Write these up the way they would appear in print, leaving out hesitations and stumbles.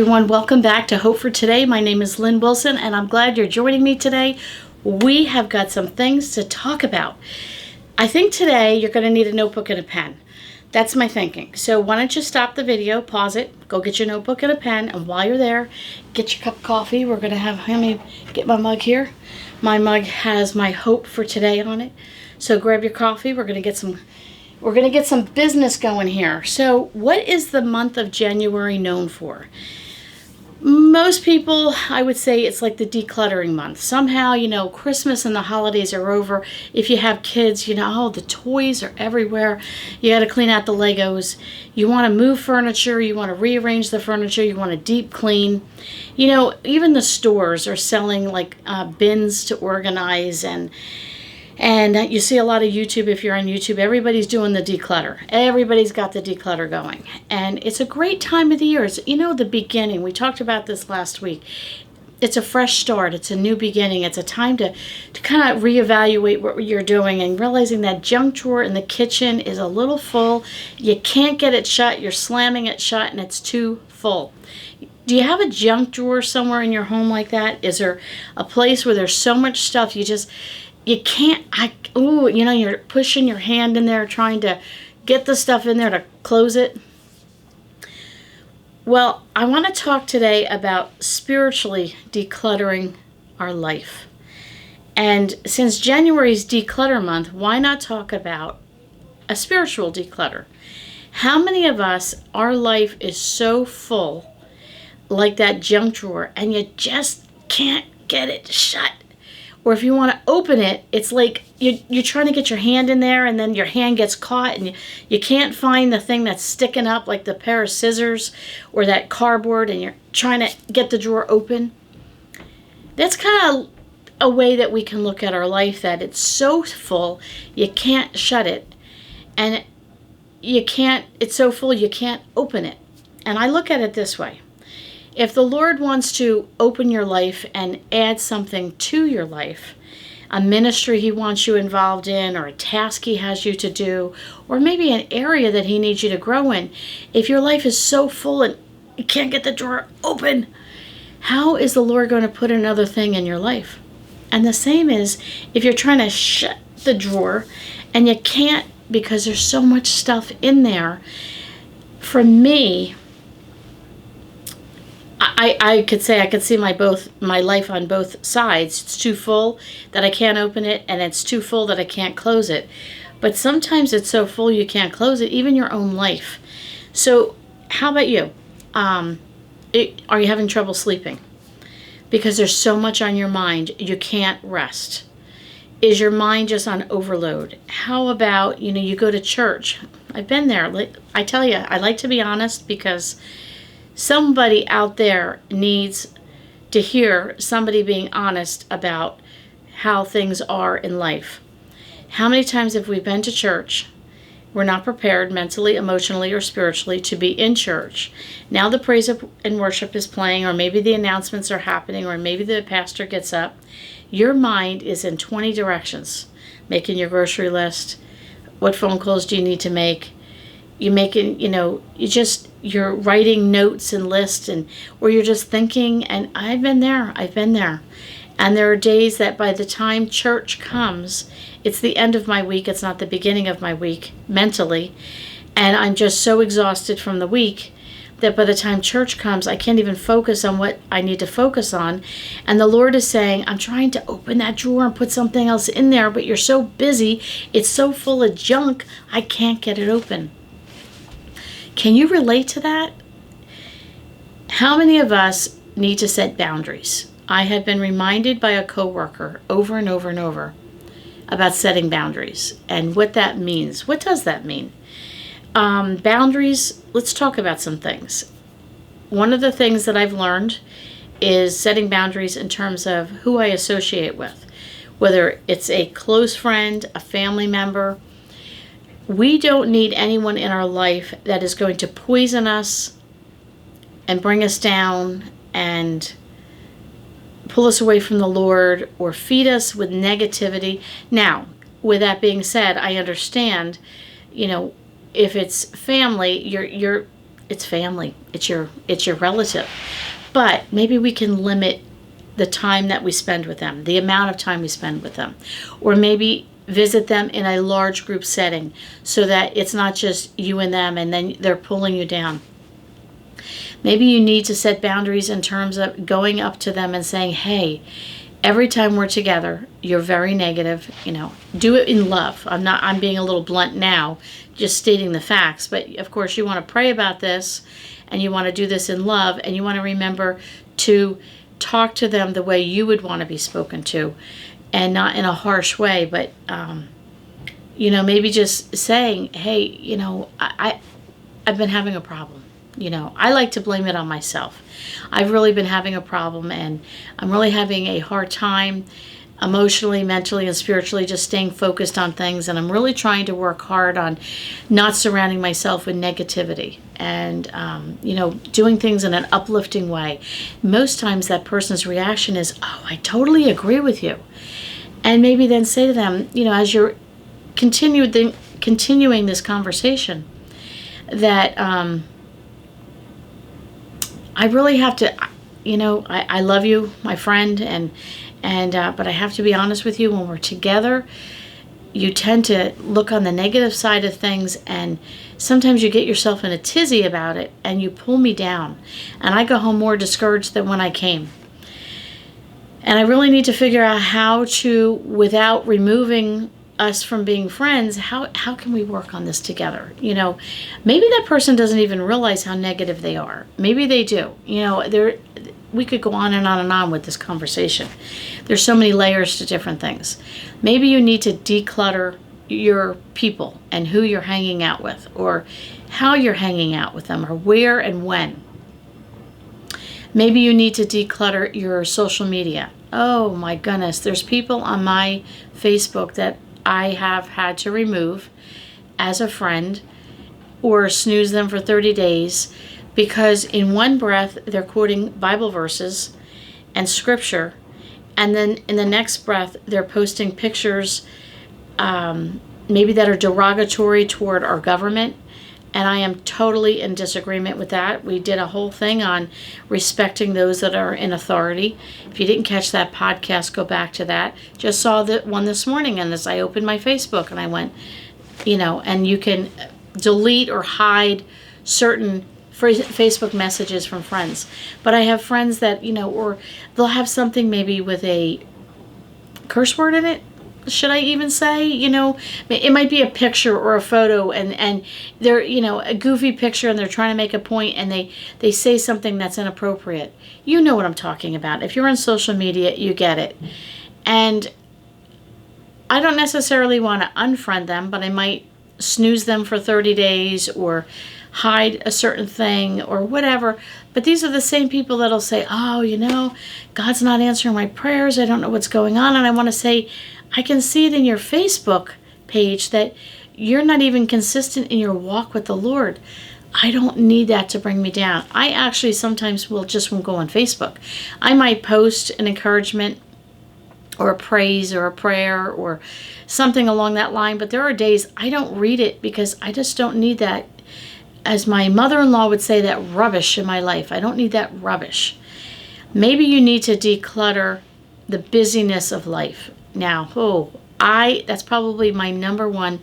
everyone, welcome back to Hope for Today. My name is Lynn Wilson and I'm glad you're joining me today. We have got some things to talk about. I think today you're going to need a notebook and a pen. That's my thinking. So why don't you stop the video, pause it, go get your notebook and a pen, and while you're there, get your cup of coffee. We're going to have, let me get my mug here. My mug has my Hope for Today on it. So grab your coffee. We're going to get some business going here. So what is the month of January known for? Most people, I would say it's like the decluttering month. Somehow, Christmas and the holidays are over. If you have kids, the toys are everywhere. You got to clean out the Legos. You want to move furniture. You want to rearrange the furniture. You want to deep clean. Even the stores are selling like bins to organize, and you see a lot of YouTube. If you're on YouTube, everybody's doing the declutter. Everybody's got the declutter going. And it's a great time of the year. It's, the beginning. We talked about this last week. It's a fresh start. It's a new beginning. It's a time to kind of reevaluate what you're doing and realizing that junk drawer in the kitchen is a little full. You can't get it shut. You're slamming it shut and it's too full. Do you have a junk drawer somewhere in your home like that? Is there a place where there's so much stuff you can't, you're pushing your hand in there trying to get the stuff in there to close it? Well, I want to talk today about spiritually decluttering our life. And since January's declutter month, why not talk about a spiritual declutter? How many of us, our life is so full, like that junk drawer, and you just can't get it shut? Or if you want to open it, it's like you're trying to get your hand in there and then your hand gets caught and you can't find the thing that's sticking up, like the pair of scissors or that cardboard, and you're trying to get the drawer open. That's kind of a way that we can look at our life, that it's so full you can't shut it, and it's so full you can't open it. And I look at it this way. If the Lord wants to open your life and add something to your life, a ministry He wants you involved in, or a task He has you to do, or maybe an area that He needs you to grow in, if your life is so full and you can't get the drawer open, how is the Lord going to put another thing in your life? And the same is if you're trying to shut the drawer and you can't because there's so much stuff in there. For me, I could say I could see my life on both sides. It's too full that I can't open it, and it's too full that I can't close it. But sometimes it's so full you can't close it, even your own life. So how about you? Are you having trouble sleeping? Because there's so much on your mind, you can't rest. Is your mind just on overload? How about, you go to church? I've been there. I tell you, I like to be honest, because somebody out there needs to hear somebody being honest about how things are in life. How many times have we been to church? We're not prepared mentally, emotionally, or spiritually to be in church. Now the praise and worship is playing, or maybe the announcements are happening, or maybe the pastor gets up. Your mind is in 20 directions. Making your grocery list. What phone calls do you need to make? You're making, you're writing notes and lists, or you're just thinking, and I've been there. And there are days that by the time church comes, it's the end of my week. It's not the beginning of my week mentally. And I'm just so exhausted from the week that by the time church comes, I can't even focus on what I need to focus on. And the Lord is saying, I'm trying to open that drawer and put something else in there, but you're so busy. It's so full of junk, I can't get it open. Can you relate to that? How many of us need to set boundaries? I have been reminded by a coworker over and over and over about setting boundaries and what that means. What does that mean? Boundaries, let's talk about some things. One of the things that I've learned is setting boundaries in terms of who I associate with, whether it's a close friend, a family member. We don't need anyone in our life that is going to poison us and bring us down and pull us away from the Lord or feed us with negativity. Now, with that being said, I understand, if it's family, you're it's family. It's your relative. But maybe we can limit the time that we spend with them, the amount of time we spend with them. Or maybe visit them in a large group setting so that it's not just you and them and then they're pulling you down. Maybe you need to set boundaries in terms of going up to them and saying, hey, every time we're together, you're very negative. Do it in love. I'm being a little blunt now, just stating the facts. But of course, you want to pray about this and you want to do this in love, and you want to remember to talk to them the way you would want to be spoken to, and not in a harsh way, but maybe just saying, hey, I've been having a problem. I like to blame it on myself. I've really been having a problem, and I'm really having a hard time emotionally, mentally, and spiritually just staying focused on things, and I'm really trying to work hard on not surrounding myself with negativity and doing things in an uplifting way. Most times that person's reaction is, oh, I totally agree with you. And maybe then say to them, as you're continuing this conversation, that I really have to, I love you, my friend, but I have to be honest with you, when we're together, you tend to look on the negative side of things, and sometimes you get yourself in a tizzy about it, and you pull me down, and I go home more discouraged than when I came. And I really need to figure out how to, without removing us from being friends, how can we work on this together? Maybe that person doesn't even realize how negative they are. Maybe they do. We could go on and on and on with this conversation. There's so many layers to different things. Maybe you need to declutter your people and who you're hanging out with, or how you're hanging out with them, or where and when. Maybe you need to declutter your social media. Oh my goodness, there's people on my Facebook that I have had to remove as a friend, or snooze them for 30 days, because in one breath they're quoting Bible verses and scripture, and then in the next breath they're posting pictures maybe that are derogatory toward our government. And I am totally in disagreement with that. We did a whole thing on respecting those that are in authority. If you didn't catch that podcast, go back to that. Just saw the one this morning, and as I opened my Facebook and I went, and you can delete or hide certain Facebook messages from friends. But I have friends that, or they'll have something maybe with a curse word in it. Should I even say, it might be a picture or a photo, and they're, a goofy picture, and they're trying to make a point, and they say something that's inappropriate. You know what I'm talking about. If you're on social media, you get it. And I don't necessarily want to unfriend them, but I might snooze them for 30 days or hide a certain thing or whatever. But these are the same people that'll say, oh, God's not answering my prayers. I don't know what's going on. And I want to say, I can see it in your Facebook page that you're not even consistent in your walk with the Lord. I don't need that to bring me down. I actually sometimes won't go on Facebook. I might post an encouragement or a praise or a prayer or something along that line, but there are days I don't read it because I just don't need that. As my mother-in-law would say, that rubbish in my life. I don't need that rubbish. Maybe you need to declutter the busyness of life. Now, that's probably my number one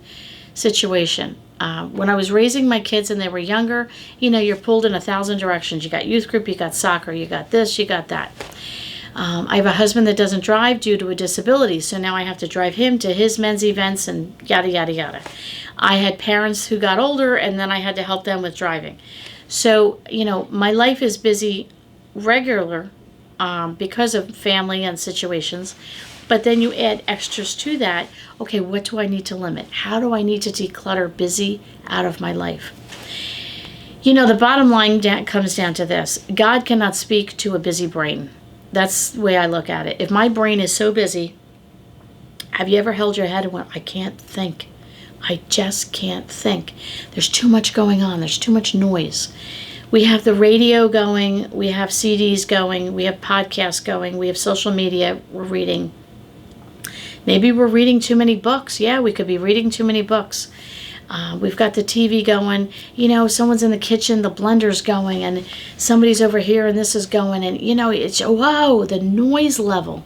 situation. When I was raising my kids and they were younger, you're pulled in 1,000 directions. You got youth group, you got soccer, you got this, you got that. I have a husband that doesn't drive due to a disability, so now I have to drive him to his men's events and yada, yada, yada. I had parents who got older, and then I had to help them with driving. So, my life is busy regular because of family and situations. But then you add extras to that. Okay, what do I need to limit? How do I need to declutter busy out of my life? The bottom line comes down to this. God cannot speak to a busy brain. That's the way I look at it. If my brain is so busy, have you ever held your head and went, I can't think. I just can't think. There's too much going on. There's too much noise. We have the radio going. We have CDs going. We have podcasts going. We have social media we're reading. Maybe we're reading too many books. Yeah, we could be reading too many books. We've got the TV going, someone's in the kitchen, the blender's going, and somebody's over here and this is going, and it's, whoa, the noise level.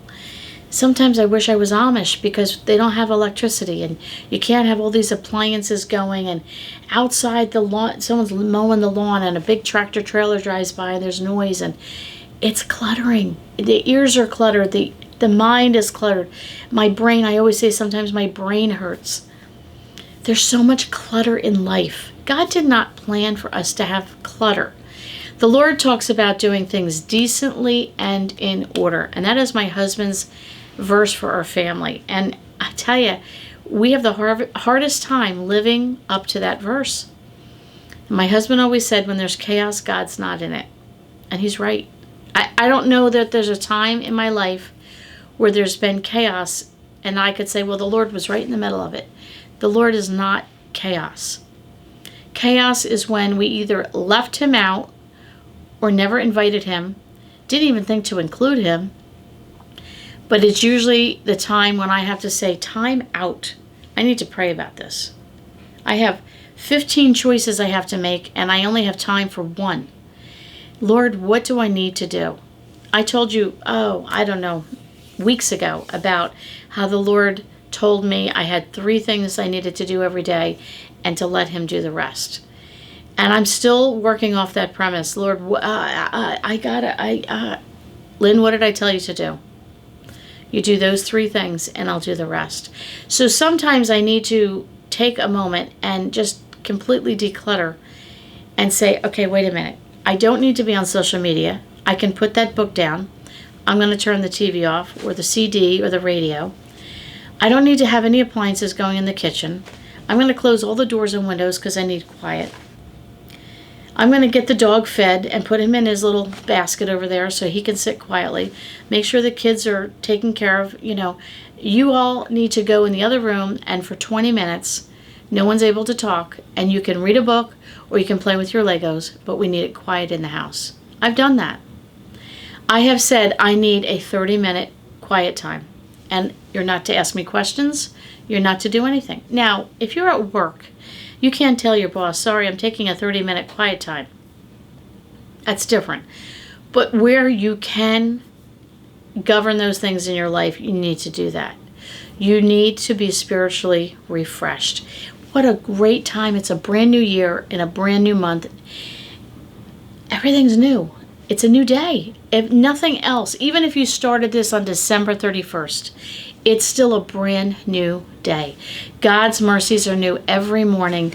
Sometimes I wish I was Amish because they don't have electricity, and you can't have all these appliances going, and outside the lawn, someone's mowing the lawn and a big tractor trailer drives by and there's noise, and it's cluttering. The ears are cluttered. The mind is cluttered. My brain, I always say sometimes my brain hurts. There's so much clutter in life. God did not plan for us to have clutter. The Lord talks about doing things decently and in order. And that is my husband's verse for our family. And I tell you, we have the hardest time living up to that verse. My husband always said, when there's chaos, God's not in it. And he's right. I don't know that there's a time in my life where there's been chaos and I could say, well, the Lord was right in the middle of it. The Lord is not chaos. Chaos is when we either left him out or never invited him, didn't even think to include him. But it's usually the time when I have to say, time out. I need to pray about this. I have 15 choices I have to make, and I only have time for one. Lord, what do I need to do? I told you, I don't know, weeks ago about how the Lord told me I had 3 things I needed to do every day and to let him do the rest. And I'm still working off that premise. Lord, Lynn, what did I tell you to do? You do those 3 things and I'll do the rest. So sometimes I need to take a moment and just completely declutter and say, okay, wait a minute. I don't need to be on social media. I can put that book down. I'm going to turn the TV off or the CD or the radio. I don't need to have any appliances going in the kitchen. I'm going to close all the doors and windows because I need quiet. I'm going to get the dog fed and put him in his little basket over there so he can sit quietly. Make sure the kids are taken care of. You all need to go in the other room, and for 20 minutes, no one's able to talk, and you can read a book or you can play with your Legos, but we need it quiet in the house. I've done that. I have said I need a 30-minute quiet time, and you're not to ask me questions. You're not to do anything. Now, if you're at work, you can't tell your boss, sorry, I'm taking a 30-minute quiet time. That's different. But where you can govern those things in your life, you need to do that. You need to be spiritually refreshed. What a great time. It's a brand new year in a brand new month. Everything's new. It's a new day. If nothing else, even if you started this on December 31st, it's still a brand new day. God's mercies are new every morning.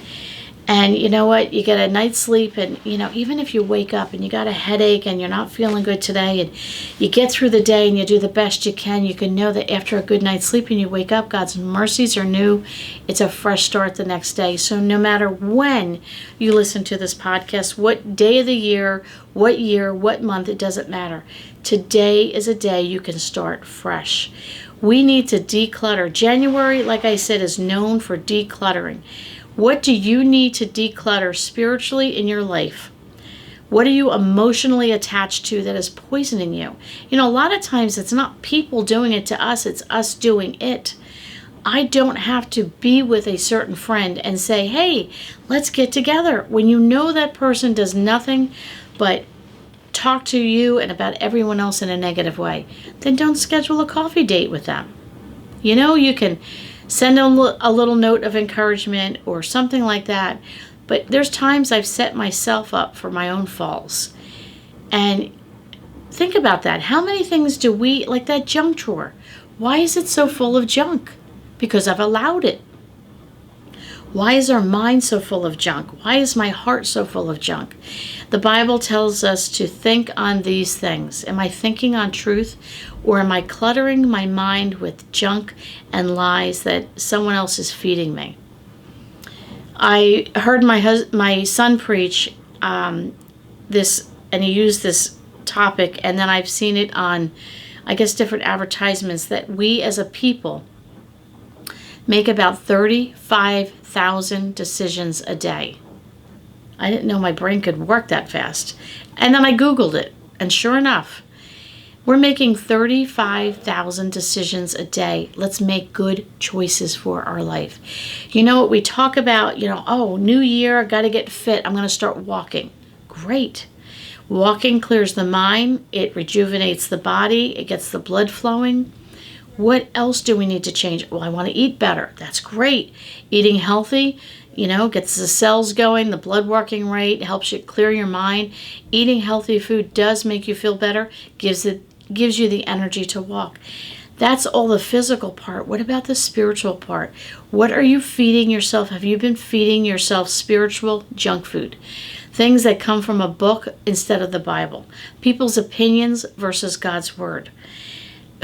And you know what? You get a night's sleep, and even if you wake up and you got a headache and you're not feeling good today, and you get through the day and you do the best you can know that after a good night's sleep and you wake up, God's mercies are new. It's a fresh start the next day. So no matter when you listen to this podcast, what day of the year, what month, it doesn't matter. Today is a day you can start fresh. We need to declutter. January, like I said, is known for decluttering. What do you need to declutter spiritually in your life? What are you emotionally attached to that is poisoning you? A lot of times it's not people doing it to us, it's us doing it. I don't have to be with a certain friend and say, hey, let's get together. When you know that person does nothing but talk to you and about everyone else in a negative way, then don't schedule a coffee date with them. You can send them a little note of encouragement or something like that. But there's times I've set myself up for my own falls. And think about that. How many things do we, like that junk drawer? Why is it so full of junk? Because I've allowed it. Why is our mind so full of junk? Why is my heart so full of junk? The Bible tells us to think on these things. Am I thinking on truth, or am I cluttering my mind with junk and lies that someone else is feeding me? I heard my son preach this, and he used this topic, and then I've seen it on, I guess, different advertisements, that we as a people make about 35,000 decisions a day. I didn't know my brain could work that fast. And then I Googled it, and sure enough, We're making 35,000 decisions a day. Let's make good choices for our life. You know what we talk about, oh, new year, I got to get fit. I'm going to start walking. Great. Walking clears the mind. It rejuvenates the body. It gets the blood flowing. What else do we need to change? Well, I want to eat better. That's great. Eating healthy, gets the cells going, the blood working right, helps you clear your mind. Eating healthy food does make you feel better, gives you the energy to walk. That's all the physical part. What about the spiritual part? What are you feeding yourself? Have you been feeding yourself spiritual junk food? Things that come from a book instead of the Bible. People's opinions versus God's word.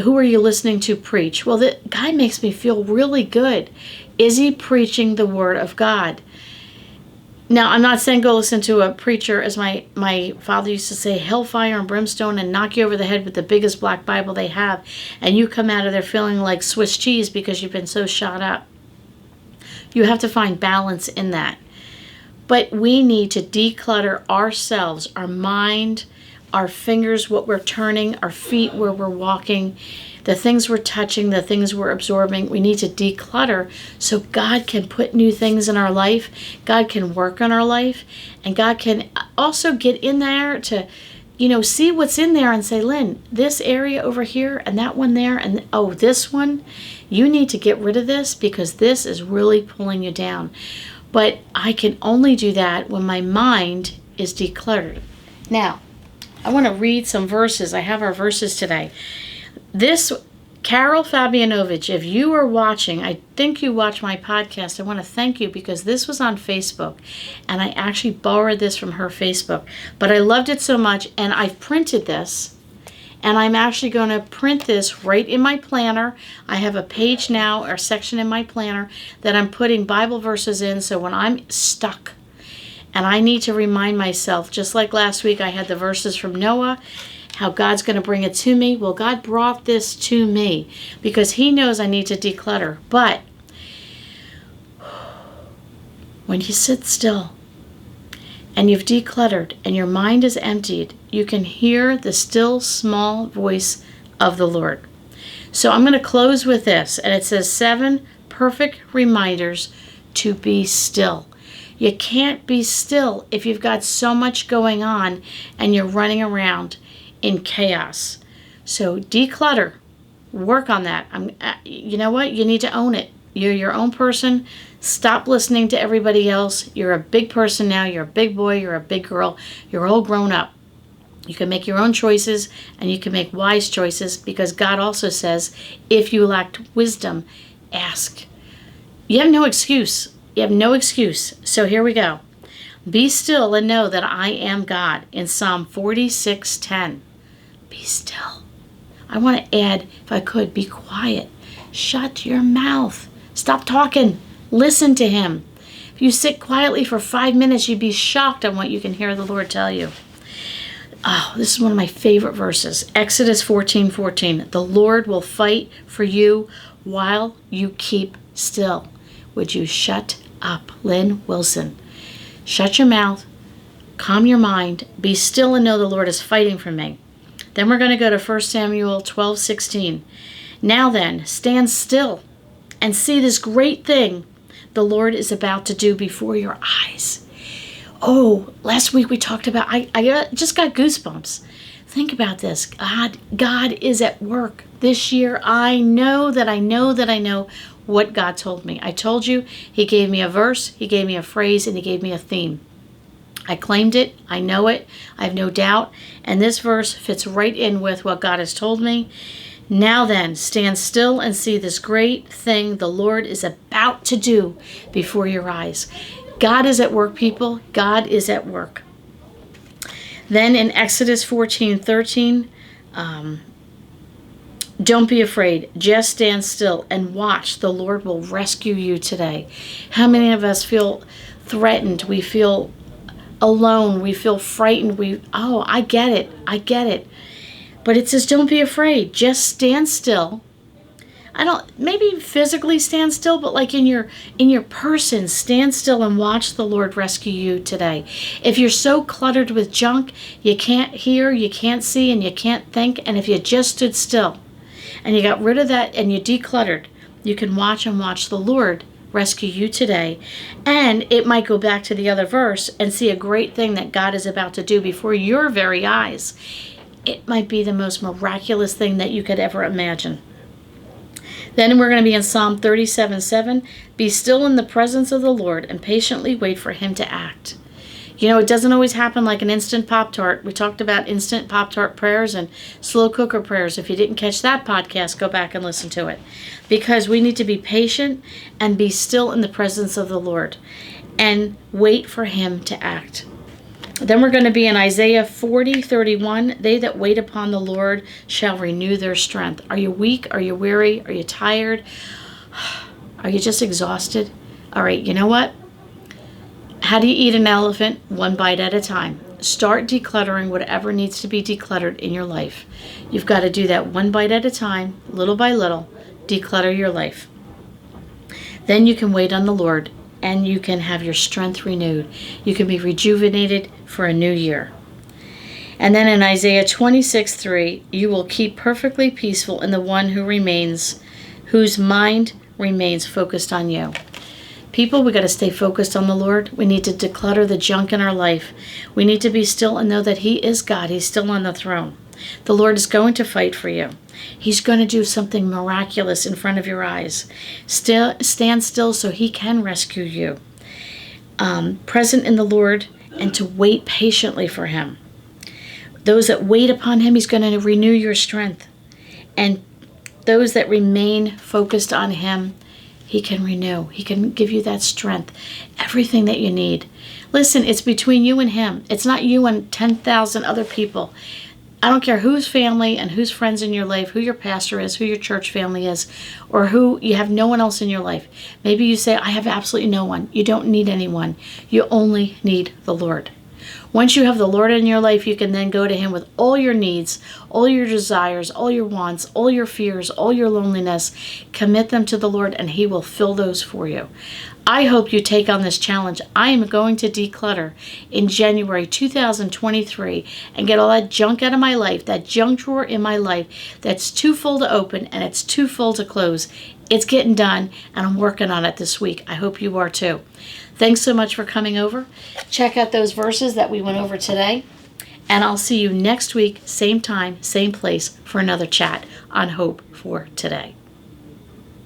Who are you listening to preach? Well, that guy makes me feel really good. Is he preaching the word of God? Now, I'm not saying go listen to a preacher, as my father used to say, hellfire and brimstone, and knock you over the head with the biggest black Bible they have, and you come out of there feeling like Swiss cheese because you've been so shot up. You have to find balance in that. But we need to declutter ourselves, our mind, our fingers, what we're turning, our feet, where we're walking, the things we're touching, the things we're absorbing. We need to declutter so God can put new things in our life. God can work on our life. And God can also get in there to, see what's in there and say, Lynn, this area over here and that one there and, oh, this one, you need to get rid of this because this is really pulling you down. But I can only do that when my mind is decluttered. Now, I want to read some verses. I have our verses today. This, Carol Fabianovich, if you are watching, I think you watch my podcast, I want to thank you because this was on Facebook and I actually borrowed this from her Facebook. But I loved it so much and I've printed this and I'm actually going to print this right in my planner. I have a page now or section in my planner that I'm putting Bible verses in, so when I'm stuck and I need to remind myself, just like last week I had the verses from Noah, how God's going to bring it to me. Well, God brought this to me because he knows I need to declutter. But when you sit still and you've decluttered and your mind is emptied, you can hear the still small voice of the Lord. So I'm going to close with this, and it says 7 perfect reminders to be still. You can't be still if you've got so much going on and you're running around in chaos. So declutter. Work on that. You know what? You need to own it. You're your own person. Stop listening to everybody else. You're a big person now. You're a big boy. You're a big girl. You're all grown up. You can make your own choices and you can make wise choices because God also says, if you lacked wisdom, ask. You have no excuse. You have no excuse. So here we go. Be still and know that I am God in Psalm 46:10. Be still. I want to add, if I could, be quiet. Shut your mouth. Stop talking. Listen to him. If you sit quietly for 5 minutes, you'd be shocked on what you can hear the Lord tell you. Oh, this is one of my favorite verses. Exodus 14:14. The Lord will fight for you while you keep still. Would you shut up? Lynn Shut your mouth. Calm your mind. Be still and know the Lord is fighting for me. Then we're going to go to 1 Samuel 12:16. Now then, stand still and see this great thing the Lord is about to do before your eyes. Oh, last week we talked about, I just got goosebumps. Think about this. God is at work. This year, I know what God told me. I told you, he gave me a verse, he gave me a phrase, and he gave me a theme. I claimed it. I know it. I have no doubt. And this verse fits right in with what God has told me. Now then, stand still and see this great thing the Lord is about to do before your eyes. God is at work, people. God is at work. Then in Exodus 14:13, don't be afraid. Just stand still and watch. The Lord will rescue you today. How many of us feel threatened? We feel alone. We feel frightened. I get it. But it says, don't be afraid. Just stand still. I don't, maybe physically stand still, but like in your person, stand still and watch the Lord rescue you today. If you're so cluttered with junk, you can't hear, you can't see, and you can't think, and if you just stood still and you got rid of that and you decluttered, you can watch the Lord rescue you today. And it might go back to the other verse and see a great thing that God is about to do before your very eyes. It might be the most miraculous thing that you could ever imagine. Then we're going to be in Psalm 37:7. Be still in the presence of the Lord and patiently wait for him to act. You know, it doesn't always happen like an instant Pop-Tart. We talked about instant Pop-Tart prayers and slow cooker prayers. If you didn't catch that podcast, go back and listen to it. Because we need to be patient and be still in the presence of the Lord and wait for him to act. Then we're going to be in Isaiah 40:31. They that wait upon the Lord shall renew their strength. Are you weak? Are you weary? Are you tired? Are you just exhausted? All right, you know what? How do you eat an elephant? One bite at a time. Start decluttering whatever needs to be decluttered in your life. You've got to do that one bite at a time, little by little. Declutter your life. Then you can wait on the Lord and you can have your strength renewed. You can be rejuvenated for a new year. And then in Isaiah 26:3, you will keep perfectly peaceful in the one whose mind remains focused on you. People, we got to stay focused on the Lord. We need to declutter the junk in our life. We need to be still and know that he is God. He's still on the throne. The Lord is going to fight for you. He's going to do something miraculous in front of your eyes. Stand still so he can rescue you. Present in the Lord and to wait patiently for him. Those that wait upon him, he's going to renew your strength. And those that remain focused on him, he can renew. He can give you that strength, everything that you need. Listen, it's between you and him. It's not you and 10,000 other people. I don't care whose family and whose friends in your life, who your pastor is, who your church family is, or who you have no one else in your life. Maybe you say, I have absolutely no one. You don't need anyone. You only need the Lord. Once you have the Lord in your life, you can then go to him with all your needs, all your desires, all your wants, all your fears, all your loneliness. Commit them to the Lord and he will fill those for you. I hope you take on this challenge. I am going to declutter in January 2023 and get all that junk out of my life, that junk drawer in my life that's too full to open and it's too full to close. It's getting done and I'm working on it this week. I hope you are too. Thanks so much for coming over. Check out those verses that we went over today. And I'll see you next week, same time, same place, for another chat on Hope for Today.